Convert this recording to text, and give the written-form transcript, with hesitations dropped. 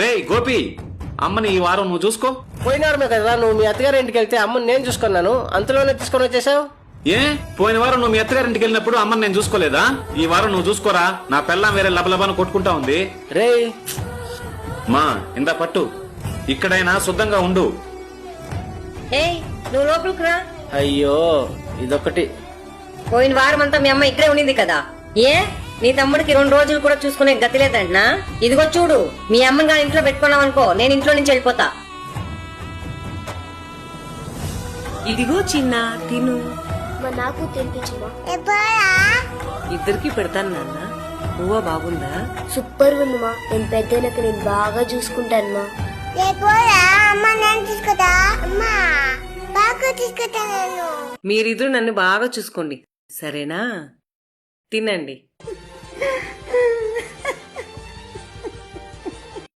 రేయ్ గోపి, అమ్మని ఈ వారం నువ్వు చూసుకో. పోయినారమే కదా నువ్వు మీ అత్తగారి ఇంటికి వెళ్తే అమ్మని నేను చూసుకున్నాను, అంతలోనే తీసుకొని వచ్చేసావు. ఏ పోయిన వారం నువ్వు మీ అత్తగారింటికి వెళ్ళినప్పుడు అమ్మని నేను చూసుకోలేదా? ఈ వారం నువ్వు చూసుకోరా, నా పెళ్ళాం వేరే లబలబాను కొట్టుకుంటా ఉంది. రేయ్ మా ఇందా పట్టు, ఇక్కడైనా శుద్ధంగా ఉండు. ఏయ్ నువ్వు లోపలికి రా. అయ్యో ఇదొకటి. పోయిన వారం అంతా మీ అమ్మ ఇక్కడే ఉండింది కదా, ఏ నీ తమ్ముడికి 2 రోజులు కూడా చూసుకునే గతి లేదంటున్నా. ఇదిగో చూడు, మీ అమ్మని కానీ ఇంట్లో పెట్టుకున్నావు అనుకో, నేను ఇంట్లో నుంచి వెళ్ళిపోతా. ఇదిగో చిన్న తిను. నాకు తినిపించమా. ఇద్దరికి పెడతాను నాన్న. నువ్వా బాగుందా? సూపర్ ఉందమ్మా. నేను పెద్దనకు నేను బాగా చూసుకుంటాను మా. మీరిద్దరు నన్ను బాగా చూసుకోండి, సరేనా? తినండి.